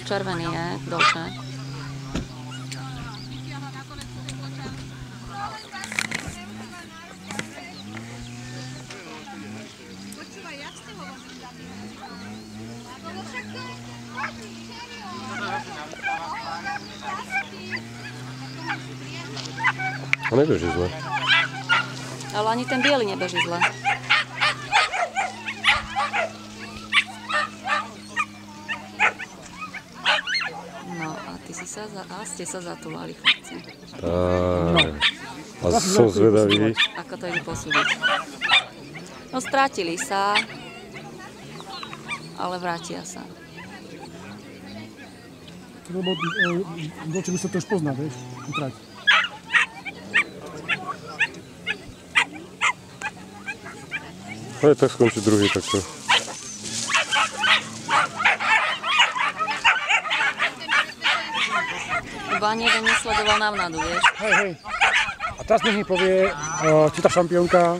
Červený je, Dolce. A nebeží zle. Ale ani ten biely nebeží zle. No a ty si sa ste sa zatúlali, chlapci. Tak. A som zvedavý. Ako to ide posúdiť. No strátili sa, ale vrátia sa. Lebo Dolce by sa to už pozná, vieš, trať. Ale tak skončí druhý takto. Iba ani jeden nesledoval návnadu, vieš. Hej. A teraz nech mi povie, či tá šampiónka